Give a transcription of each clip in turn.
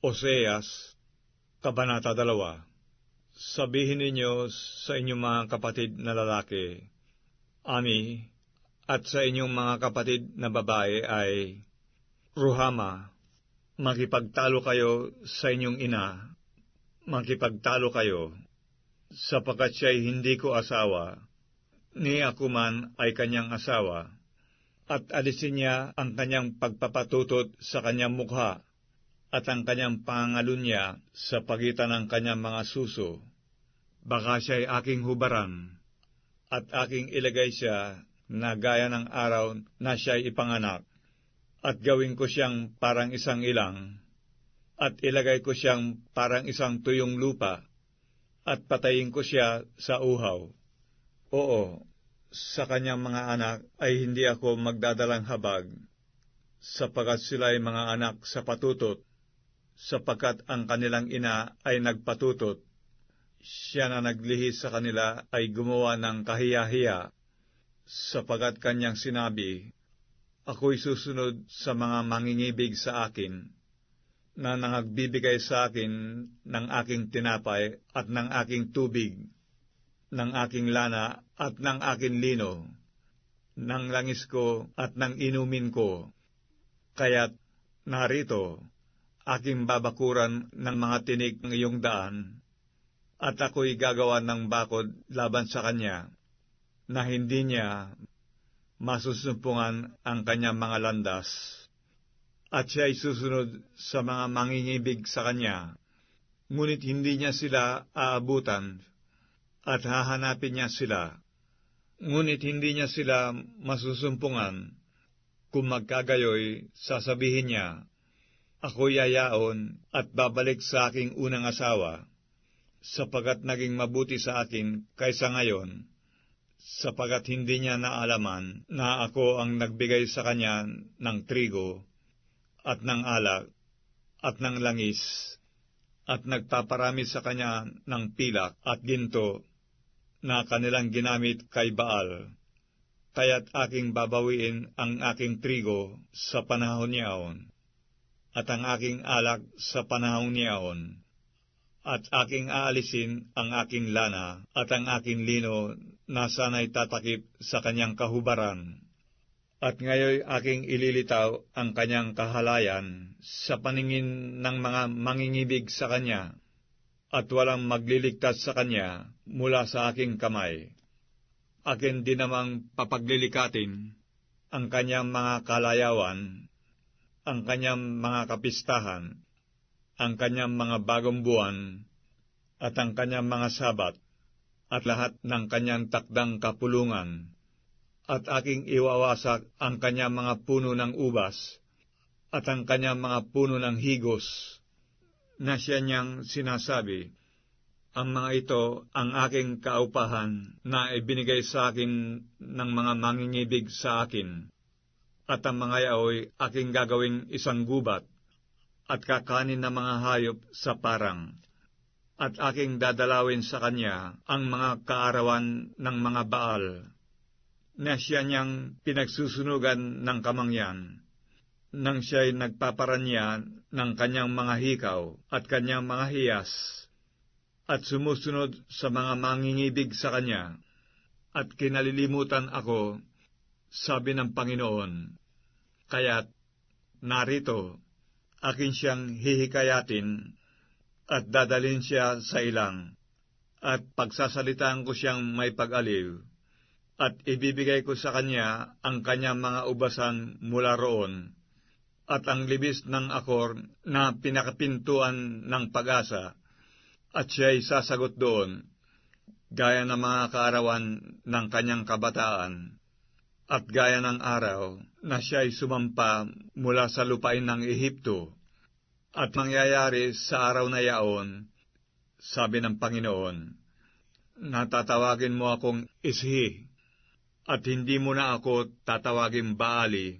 Oseas, Kabanata 2. Sabihin ninyo sa inyong mga kapatid na lalaki, Ami, at sa inyong mga kapatid na babae ay, Ruhama, makipagtalo kayo sa inyong ina, makipagtalo kayo, sapagkat siya'y hindi ko asawa, ni ako man ay kanyang asawa, at alisin niya ang kanyang pagpapatutot sa kanyang mukha, at ang kanyang pangalunya sa pagitan ng kanyang mga suso. Baka siya'y aking hubaran, at aking ilagay siya na gaya ng araw na siya'y ipanganak, at gawin ko siyang parang isang ilang, at ilagay ko siyang parang isang tuyong lupa, at patayin ko siya sa uhaw. Oo, sa kanyang mga anak ay hindi ako magdadalang habag, sapagkat sila'y mga anak sa patutot, sapagkat ang kanilang ina ay nagpatutot. Siya na naglihis sa kanila ay gumawa ng kahiya-hiya, sapagkat kanyang sinabi, Ako'y susunod sa mga mangingibig sa akin, na nangagbibigay sa akin ng aking tinapay at ng aking tubig, ng aking lana at ng aking lino, ng langis ko at ng inumin ko. Kaya't narito, aking babakuran ng mga tinig ng iyong daan, at ako'y gagawa ng bakod laban sa kanya, na hindi niya masusumpungan ang kanyang mga landas, at siya'y susunod sa mga mangingibig sa kanya, ngunit hindi niya sila aabutan, at hahanapin niya sila, ngunit hindi niya sila masusumpungan. Kung magkagayoy, sasabihin niya, Ako'y yayaon at babalik sa aking unang asawa, sapagkat naging mabuti sa akin kaysa ngayon, sapagkat hindi niya naalaman na ako ang nagbigay sa kanya ng trigo, at ng alak, at ng langis, at nagpaparami sa kanya ng pilak at ginto, na kanilang ginamit kay Baal. Kaya't aking babawiin ang aking trigo sa panahon niyaon, at ang aking alak sa panahong niyaon, at aking aalisin ang aking lana at ang aking lino na sana'y tatakip sa kanyang kahubaran. At ngayoy aking ililitaw ang kanyang kahalayan sa paningin ng mga mangingibig sa kanya, at walang magliligtas sa kanya mula sa aking kamay. Akin din namang papaglilikatin ang kanyang mga kalayawan, ang kanyang mga kapistahan, ang kanyang mga bagong buwan, at ang kanyang mga sabat, at lahat ng kanyang takdang kapulungan. At aking iwawasak ang kanyang mga puno ng ubas, at ang kanyang mga puno ng higos, na siya niyang sinasabi, Ang mga ito ang aking kaupahan na ibinigay sa akin ng mga mangingibig sa akin. At ang mga yaoy aking gagawing isang gubat, at kakanin ng mga hayop sa parang. At aking dadalawin sa kanya ang mga kaarawan ng mga Baal, na siya niyang pinagsusunugan ng kamangyan, nang siya'y nagpaparanya ng kanyang mga hikaw at kanyang mga hiyas, at sumusunod sa mga mangingibig sa kanya, at kinalilimutan ako, sabi ng Panginoon. Kaya't, narito, akin siyang hihikayatin, at dadalhin siya sa ilang, at pagsasalitaan ko siyang may pag-aliw, at ibibigay ko sa kanya ang kanyang mga ubasan mula roon, at ang libis ng akor na pinakapintuan ng pag-asa, at siya'y sasagot doon, gaya ng mga kaarawan ng kanyang kabataan, at gaya ng araw na siya'y sumampa mula sa lupain ng Ehipto. At mangyayari sa araw na yaon, sabi ng Panginoon, natatawagin mo akong Ishi, at hindi mo na ako tatawagin Baali,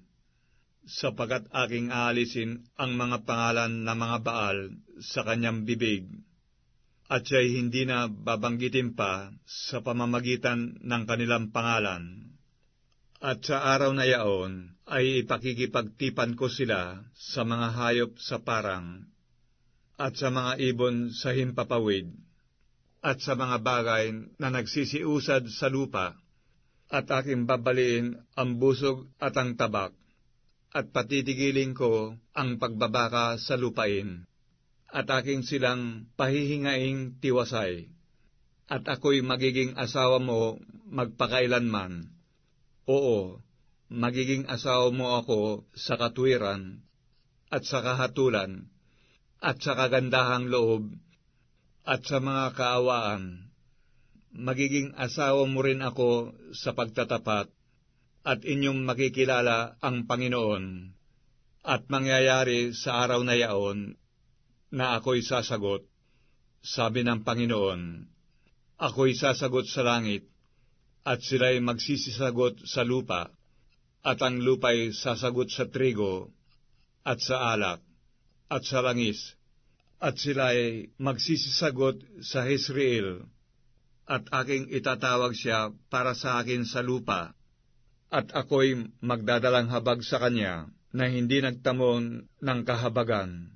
sapagkat aking aalisin ang mga pangalan ng mga Baal sa kanyang bibig, at siya'y hindi na babanggitin pa sa pamamagitan ng kanilang pangalan. At sa araw na yaon ay ipakikipagtipan ko sila sa mga hayop sa parang, at sa mga ibon sa himpapawid, at sa mga bagay na nagsisiusad sa lupa, at aking babaliin ang busog at ang tabak, at patitigilin ko ang pagbabaka sa lupain, at aking silang pahihingaing tiwasay, at ako'y magiging asawa mo magpakailanman. Oo, magiging asawa mo ako sa katwiran, at sa kahatulan, at sa kagandahang loob, at sa mga kaawaan. Magiging asawa mo rin ako sa pagtatapat, at inyong makikilala ang Panginoon, at mangyayari sa araw na yaon na ako'y sasagot, sabi ng Panginoon. Ako'y sasagot sa langit, at sila'y magsisisagot sa lupa, at ang lupa'y sasagot sa trigo, at sa alak, at sa langis, at sila'y magsisisagot sa Jezreel, at aking itatawag siya para sa akin sa lupa, at ako'y magdadalang habag sa kanya na hindi nagtamon ng kahabagan,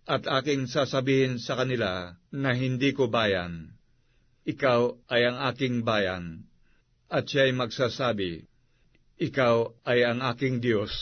at aking sasabihin sa kanila na hindi ko bayan. Ikaw ay ang aking bayan, at siya'y magsasabi, Ikaw ay ang aking Diyos.